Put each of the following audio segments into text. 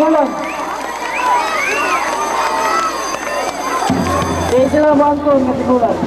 Sinulang. Sila bangkong na Sinulang.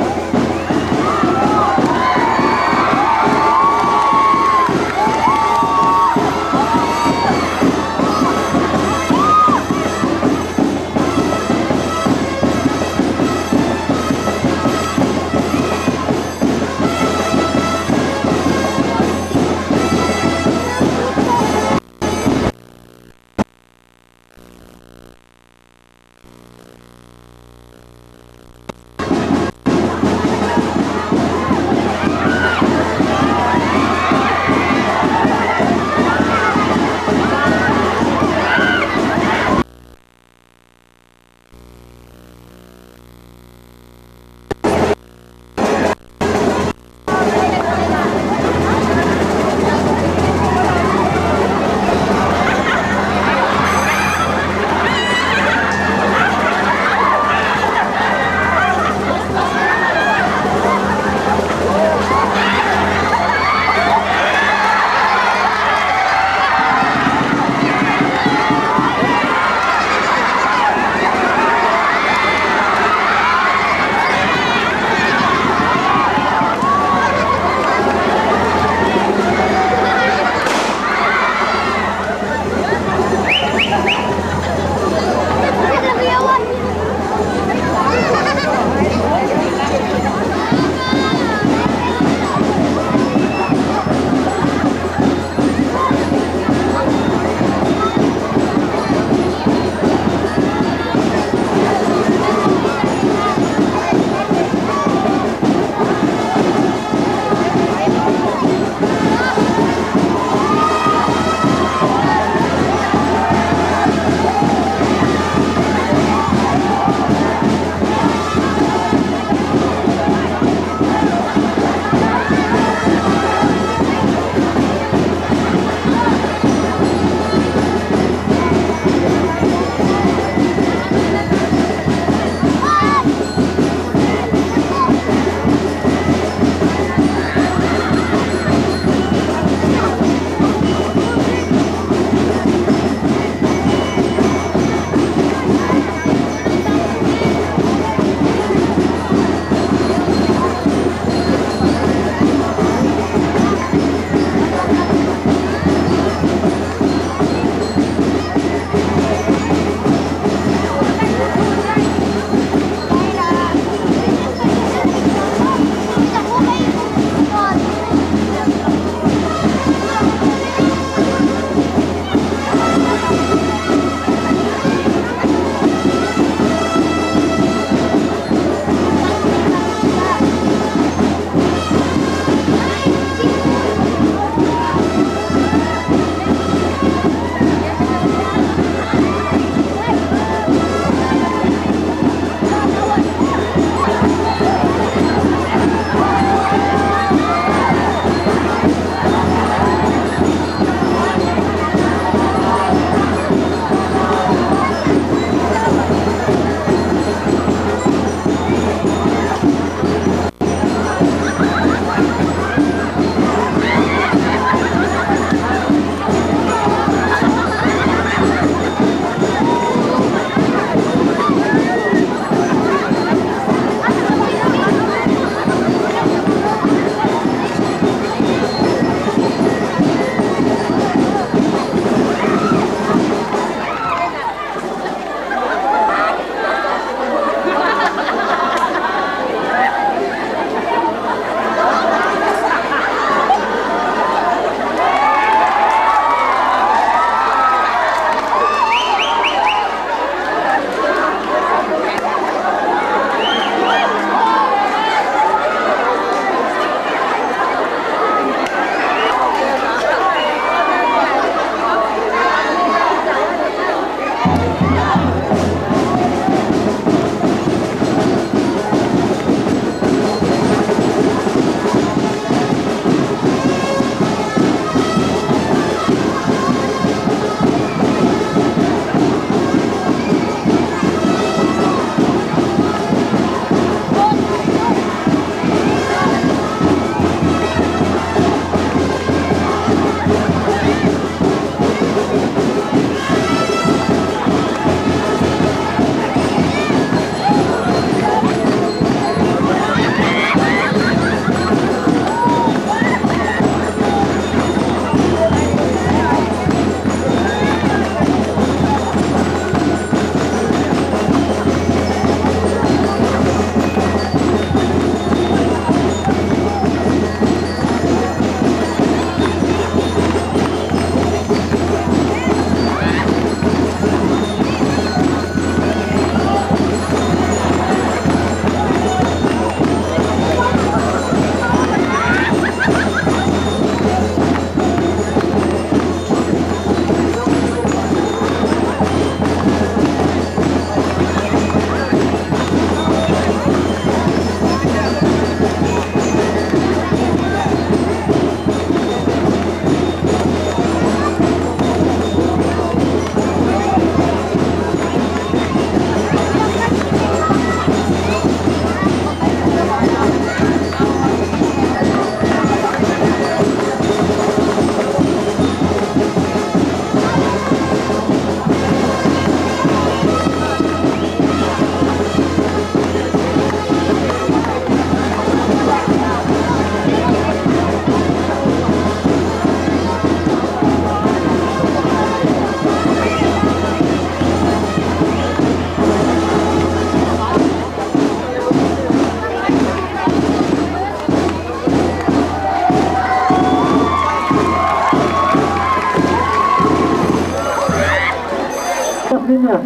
Pas linya.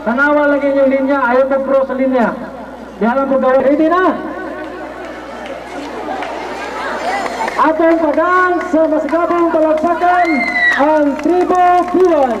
Tanawa lagi yung linya, ayaw mag-pro sa linya. Di alam mo gawin. Ready na? Atong pagaan sa masigabong palagpakan ang Tribo Biwan.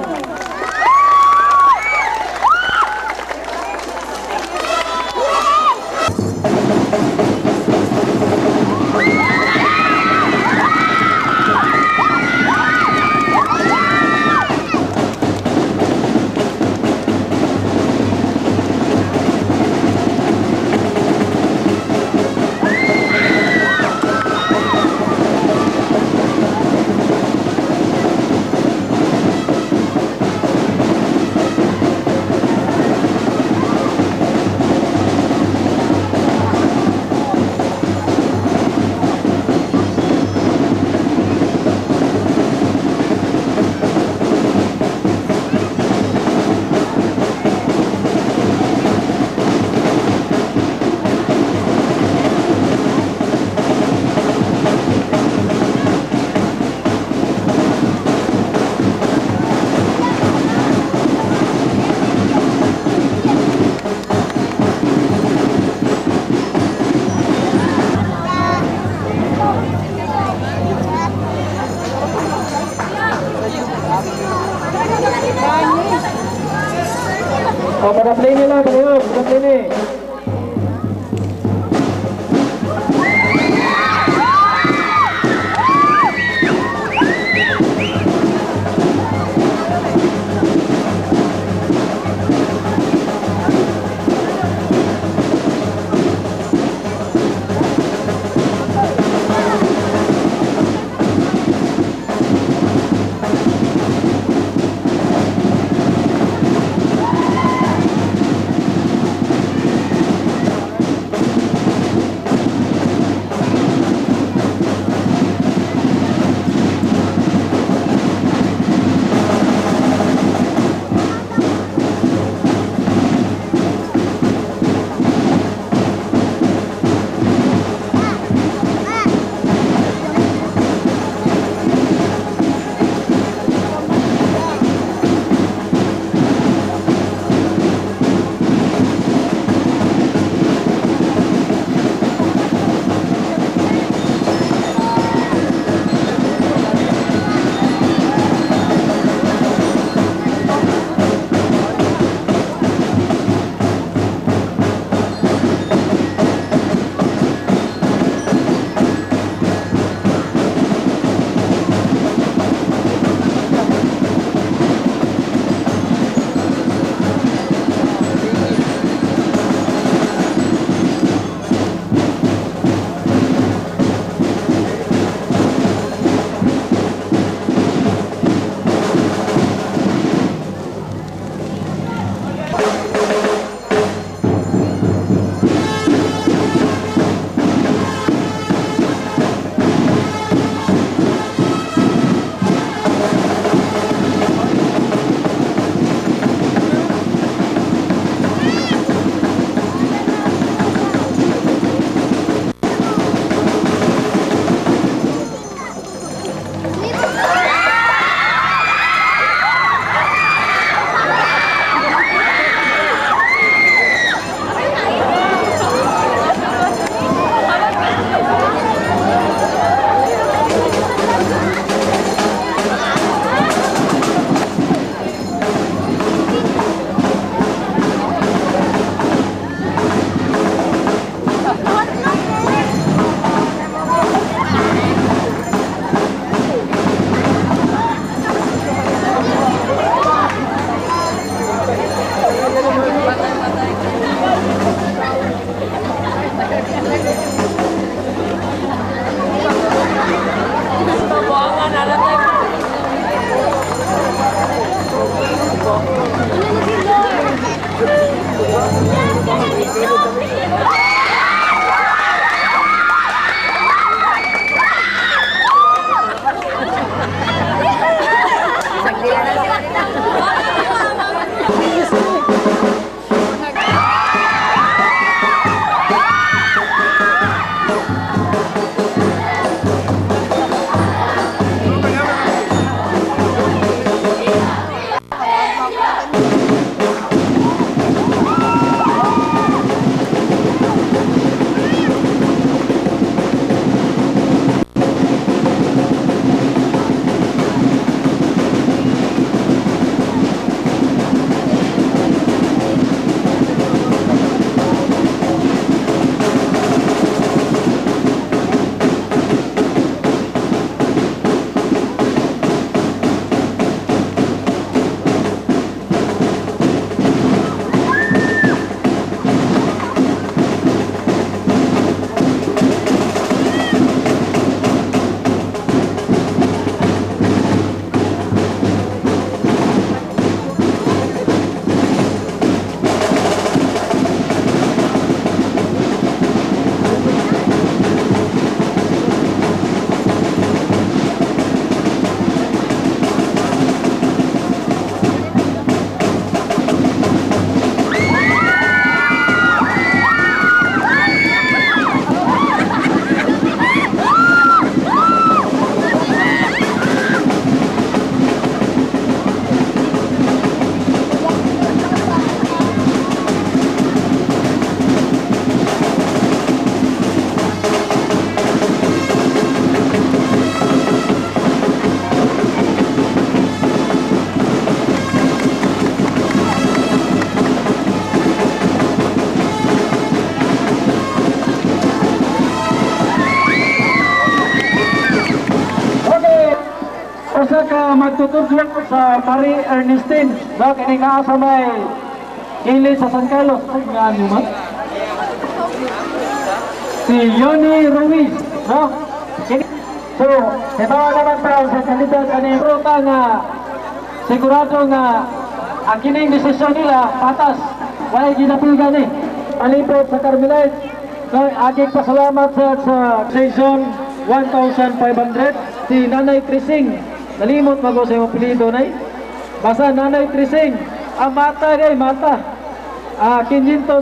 Oh, pada play nila, pada play ni. Asa ka magtuturjok sa Marie Ernestine, no? Kini nga sa may Ili sa San Carlos. Ay, nga nyo man. Si Yoni Ruiz, no? So, itawa naman tayo sa kalidad kaning ruta nga sigurado nga ang kining desisyon nila patas. Wala ginapigan eh. Palipot sa Carmelite. So, aking pasalamat sa season 1,500 si Nanay Trising. Nalimot bago sa iyong apelido na basta Nanay Trising. Ang mata gay, mata. 500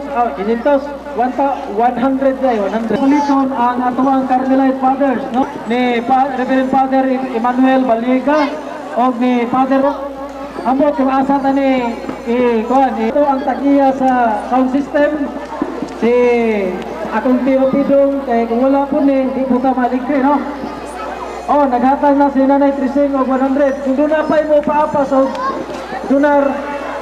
day, 100. Uliton ang atuang Carmelite Fathers, no? Ni Reverend Father Emmanuel Baliga o ni Father Amot yung asa na ni Kuan. Ito ang tagiya sa sound system. Si akong Pidong kay kung wala po ni di po ta maligre, no? Oh, naghatag na si Nanay Trising og 100. Kung doon na pa mo paapa so donar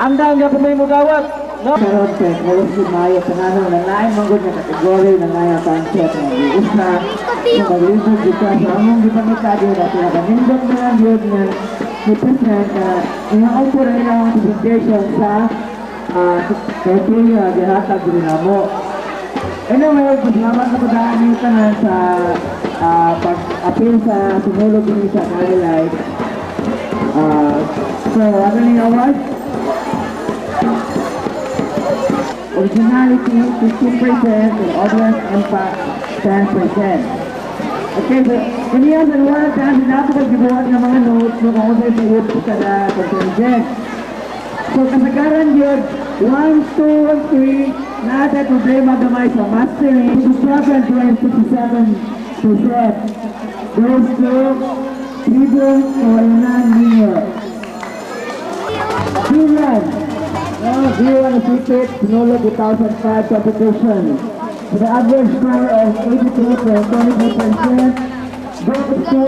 andang nga po may mugawat, no? Karon kay karon si Maya tananong na lain manggod nga kategory na ngaya concept ng isa sa paglibog dito sa among gipamitado na pinakanindot na gyud nga represent ina-auto na ilang presentation sa criteria gihatag din namo. Anyway, salamat sa pagdaan niyo tanan sa pag-appeal sa Sinulog Nasipit Talamban. So, ano ni award? Originality 15% and audience impact 10%. Okay, so kaniya sa luwan tayo napakagbuhat ng mga notes no kung sa YouTube sa contingent. So kasagaran yun, 1, 2, and 3 nata problema gamay sa mastering 27.67% goes to Cebu or non-linear. Finland. View and Nasipit Sinulog 2005 competition. With the average score of 83.23%, goes to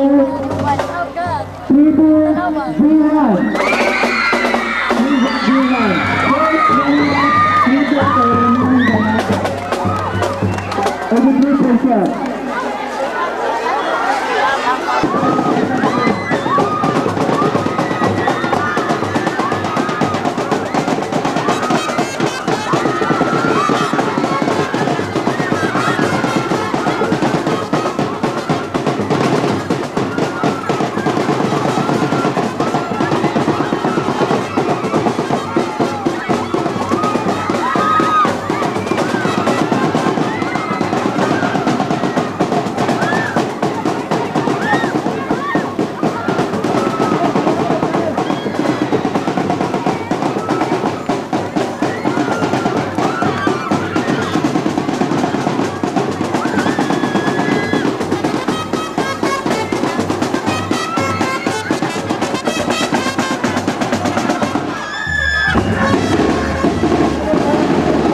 Cebu G1. Cebu G1. 83%.